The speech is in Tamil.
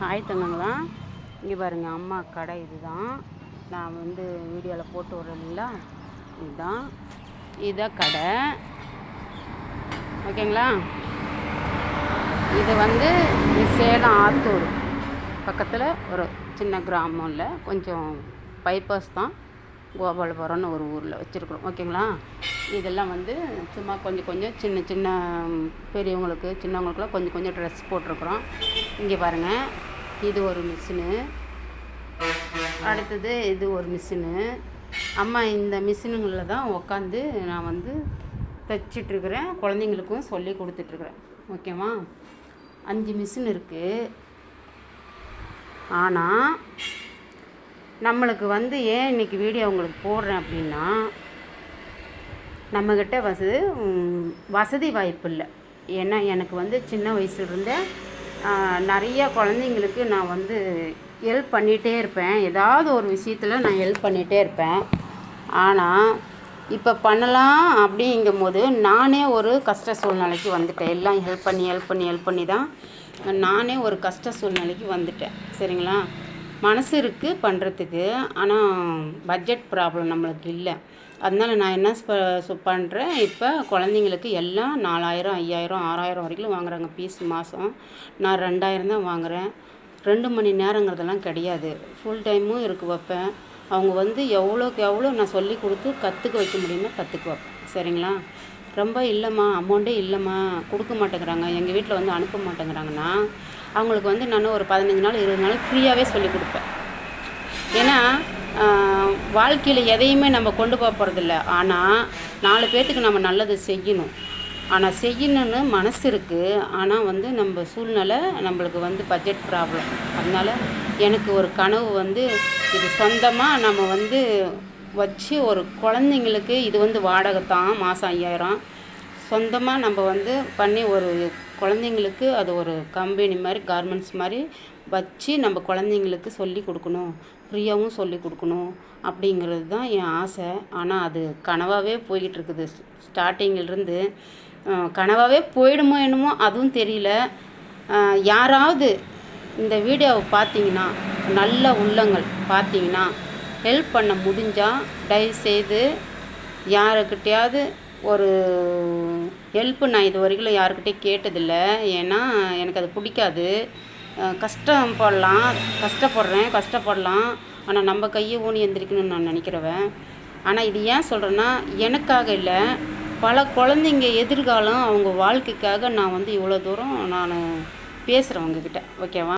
ஹாய் தங்கங்களா, இங்கே பாருங்கள் அம்மா கடை இதுதான். நான் வீடியோவில் போட்டு விட்றேன் இல்லைங்களா, இதுதான் கடை. ஓகேங்களா. இது சேலம் ஆத்தூர் பக்கத்தில் ஒரு சின்ன கிராமம், இல்லை கொஞ்சம் பைபாஸ் தான். கோபாலபுரம்னு ஒரு ஊரில் வச்சுருக்குறோம். ஓகேங்களா. இதெல்லாம் சும்மா கொஞ்சம் சின்ன சின்ன பெரியவங்களுக்கு சின்னவங்களுக்குலாம் கொஞ்சம் ட்ரெஸ் போட்டிருக்குறோம். இங்கே பாருங்கள், இது ஒரு மிஷினு, அடுத்தது இது ஒரு மிஷினு. அம்மா இந்த மிஷினுங்களில் தான் உட்காந்து நான் தைச்சிட்ருக்கிறேன், குழந்தைங்களுக்கும் சொல்லி கொடுத்துட்ருக்குறேன். ஓகேவா. 5 மிஷின் இருக்குது. ஆனால் நம்மளுக்கு ஏன் இன்றைக்கி வீடியோ உங்களுக்கு போடுறேன் அப்படின்னா, நம்மக்கிட்ட வசதி வாய்ப்பு இல்லை. ஏன்னா எனக்கு சின்ன வயசுலேருந்தே நிறைய குழந்தைங்களுக்கு நான் ஹெல்ப் பண்ணிகிட்டே இருப்பேன். ஏதாவது ஒரு விஷயத்தில் நான் ஹெல்ப் பண்ணிகிட்டே இருப்பேன். ஆனால் இப்போ பண்ணலாம் அப்படிங்கும்போது நானே ஒரு கஷ்ட சூழ்நிலைக்கு வந்துட்டேன். எல்லாம் ஹெல்ப் பண்ணி தான் நானே ஒரு கஷ்ட சூழ்நிலைக்கு வந்துட்டேன். சரிங்களா. மனசு இருக்குது பண்ணுறதுக்கு, ஆனால் பட்ஜெட் ப்ராப்ளம் நம்மளுக்கு இல்லை. அதனால் நான் என்ன பண்ணுறேன், இப்போ குழந்தைங்களுக்கு எல்லாம் 4000, 5000, 6000 வரைக்கும் வாங்குறாங்க ஃபீஸ் மாதம். நான் 2000 தான் வாங்குகிறேன். 2 மணி நேரங்கிறதெல்லாம் கிடையாது, ஃபுல் டைமும் வைப்பேன். அவங்க எவ்வளோக்கு எவ்வளோ நான் சொல்லி கொடுத்து கற்றுக்க வைக்க முடியுமோ கற்றுக்க வைப்பேன். சரிங்களா. ரொம்ப இல்லைம்மா, அமௌண்ட்டே இல்லைம்மா, கொடுக்க மாட்டேங்கிறாங்க, எங்கள் வீட்டில் அனுப்ப மாட்டேங்கிறாங்கன்னா அவங்களுக்கு நான் ஒரு 15 நாள் 20 நாள் ஃப்ரீயாகவே சொல்லி கொடுப்பேன். ஏன்னா வாழ்க்கையில் எதையுமே நம்ம கொண்டு போக போகிறதில்ல. ஆனால் 4 பேர்த்துக்கு நம்ம நல்லது செய்யணும். ஆனால் செய்யணுன்னு மனசு இருக்குது. ஆனால் நம்ம சூழ்நிலை நம்மளுக்கு பட்ஜெட் ப்ராப்ளம். அதனால் எனக்கு ஒரு கனவு இது சொந்தமாக நம்ம வச்சு ஒரு குழந்தைங்களுக்கு இது வாடகை தான் மாதம் 5000. சொந்தமாக நம்ம பண்ணி ஒரு குழந்தைங்களுக்கு அது ஒரு கம்பெனி மாதிரி, கார்மெண்ட்ஸ் மாதிரி வச்சு நம்ம குழந்தைங்களுக்கு சொல்லி கொடுக்கணும், ஃப்ரீயாகவும் சொல்லி கொடுக்கணும் அப்படிங்கிறது தான் என் ஆசை. ஆனால் அது கனவாகவே போய்கிட்டு இருக்குது. ஸ்டார்டிங்கிலிருந்து கனவாகவே போயிடுமோ என்னமோ அதுவும் தெரியல. யாராவது இந்த வீடியோவை பார்த்தீங்கன்னா, நல்ல உள்ளங்கள் பார்த்தீங்கன்னா, ஹெல்ப் பண்ண முடிஞ்சால் தயவுசெய்து யாருக்கிட்டையாவது ஒரு ஹெல்ப்பு. நான் இது வரைக்கும் யாருக்கிட்டையும் கேட்டதில்லை. ஏன்னா எனக்கு அது பிடிக்காது. கஷ்டப்படலாம். ஆனால் நம்ம கையை ஊனி எந்திரிக்கணும்னு நான் நினைக்கிறவன். ஆனால் இது ஏன் சொல்கிறேன்னா, எனக்காக இல்லை, பல குழந்தைங்க எதிர்காலம் அவங்க வாழ்க்கைக்காக நான் இவ்வளோ தூரம் நான் பேசுகிறேன் உங்ககிட்ட. ஓகேவா.